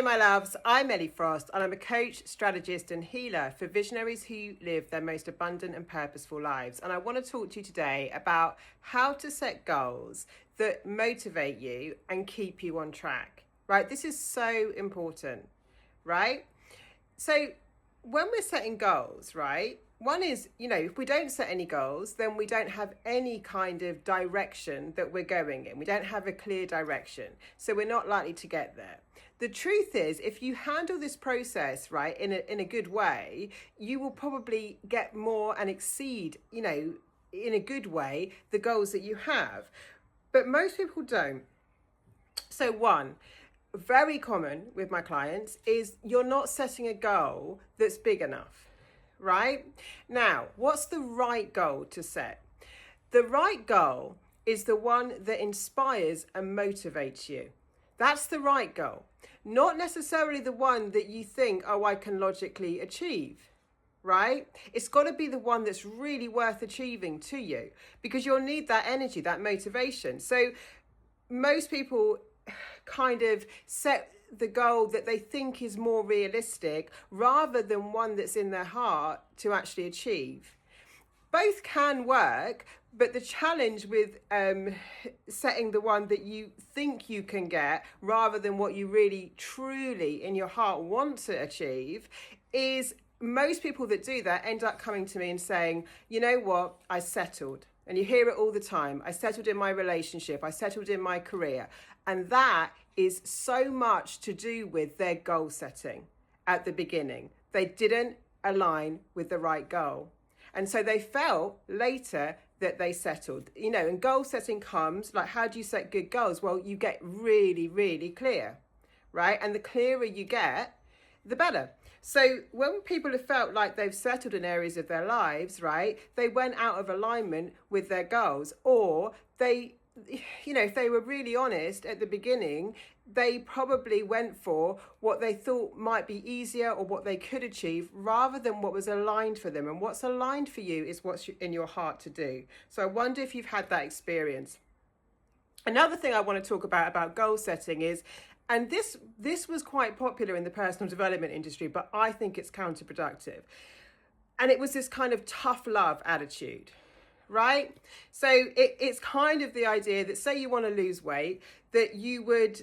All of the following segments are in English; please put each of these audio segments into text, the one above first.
Hello, my loves. I'm Ellie Frost, and I'm a coach, strategist, and healer for visionaries who live their most abundant and purposeful lives. And I want to talk to you today about how to set goals that motivate you and keep you on track, right? This is so important, right? So when we're setting goals, right? One is, if we don't set any goals, then we don't have any kind of direction that we're going in. We don't have a clear direction. So we're not likely to get there. The truth is, if you handle this process, right, in a good way, you will probably get more and exceed, in a good way, the goals that you have. But most people don't. So one, very common with my clients is you're not setting a goal that's big enough, right? Now, what's the right goal to set? The right goal is the one that inspires and motivates you. That's the right goal, not necessarily the one that you think, oh, I can logically achieve, right? It's got to be the one that's really worth achieving to you, because you'll need that energy, that motivation. So most people kind of set the goal that they think is more realistic rather than one that's in their heart to actually achieve. Both can work, but the challenge with setting the one that you think you can get rather than what you really truly in your heart want to achieve is most people that do that end up coming to me and saying, you know what, I settled. And you hear it all the time. I settled in my relationship. I settled in my career. And that is so much to do with their goal setting at the beginning. They didn't align with the right goal. And so they felt later that they settled, and goal setting comes like, how do you set good goals? Well, you get really, really clear, right? And the clearer you get, the better. So when people have felt like they've settled in areas of their lives, right, they went out of alignment with their goals, or they, if they were really honest at the beginning, they probably went for what they thought might be easier or what they could achieve rather than what was aligned for them. And what's aligned for you is what's in your heart to do. So I wonder if you've had that experience. Another thing I want to talk about goal setting is, and this was quite popular in the personal development industry, but I think it's counterproductive. And it was this kind of tough love attitude, right? So it's kind of the idea that, say you want to lose weight, that you would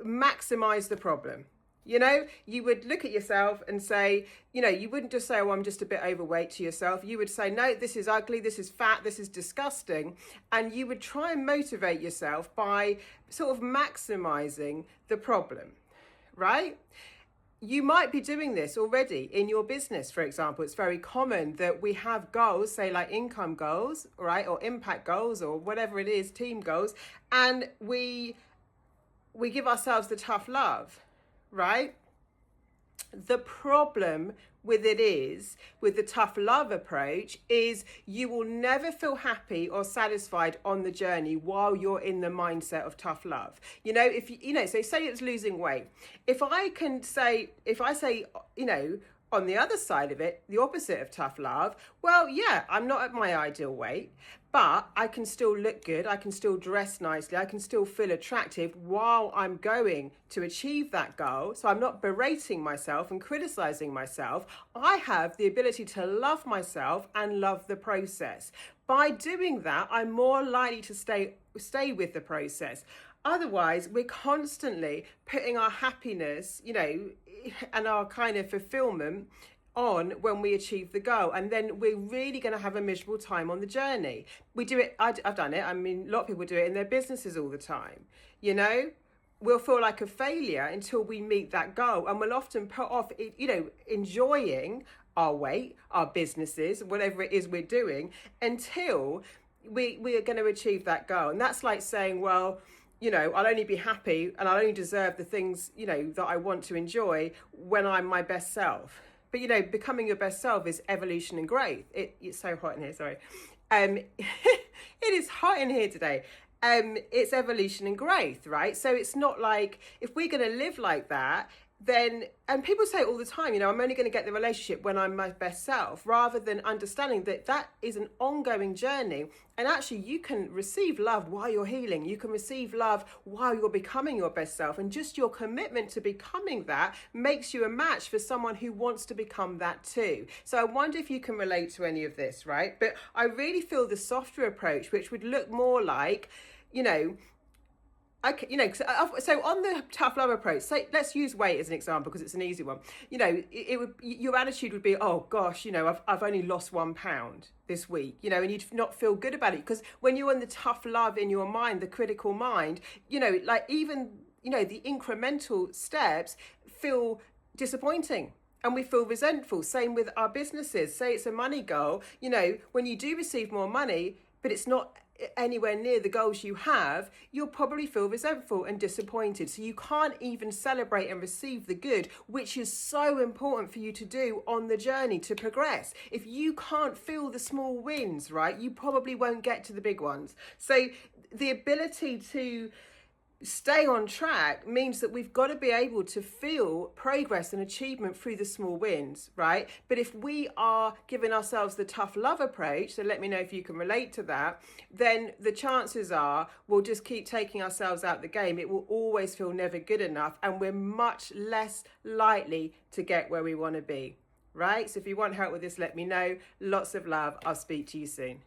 maximize the problem. You would look at yourself and say, you wouldn't just say, oh, I'm just a bit overweight to yourself. You would say, no, this is ugly, this is fat, this is disgusting. And you would try and motivate yourself by sort of maximizing the problem, right? You might be doing this already in your business, for example. It's very common that we have goals, say like income goals, right? Or impact goals or whatever it is, team goals. And we give ourselves the tough love, right? The problem with it is, with the tough love approach, is you will never feel happy or satisfied on the journey while you're in the mindset of tough love. So say it's losing weight. If I say, on the other side of it, the opposite of tough love, well, yeah, I'm not at my ideal weight, but I can still look good, I can still dress nicely, I can still feel attractive while I'm going to achieve that goal. So I'm not berating myself and criticizing myself. I have the ability to love myself and love the process. By doing that, I'm more likely to stay with the process. Otherwise, we're constantly putting our happiness, and our kind of fulfillment on when we achieve the goal, and then we're really going to have a miserable time on the journey. We do it, I've done it, I mean, a lot of people do it in their businesses all the time. We'll feel like a failure until we meet that goal, and we'll often put off enjoying our weight, our businesses, whatever it is we're doing, until we are going to achieve that goal. And that's like saying, well, I'll only be happy and I'll only deserve the things, that I want to enjoy when I'm my best self. But, becoming your best self is evolution and growth. It's so hot in here, sorry. It is hot in here today. It's evolution and growth, right? So it's not like, if we're going to live like that, then, and people say it all the time, I'm only going to get the relationship when I'm my best self, rather than understanding that that is an ongoing journey. And actually, you can receive love while you're healing. You can receive love while you're becoming your best self. And just your commitment to becoming that makes you a match for someone who wants to become that too. So I wonder if you can relate to any of this, right? But I really feel the softer approach, which would look more like, so on the tough love approach, say, let's use weight as an example because it's an easy one. Your attitude would be, oh gosh, I've only lost 1 pound this week, and you'd not feel good about it, because when you're in the tough love in your mind, the critical mind, even the incremental steps feel disappointing. And we feel resentful. Same with our businesses. Say it's a money goal. When you do receive more money, but it's not anywhere near the goals you have, you'll probably feel resentful and disappointed. So you can't even celebrate and receive the good, which is so important for you to do on the journey to progress. If you can't feel the small wins, right, you probably won't get to the big ones. So the ability to stay on track means that we've got to be able to feel progress and achievement through the small wins, right? But if we are giving ourselves the tough love approach, so let me know if you can relate to that, then the chances are we'll just keep taking ourselves out the game. It will always feel never good enough, and we're much less likely to get where we want to be, right? So if you want help with this, let me know. Lots of love. I'll speak to you soon.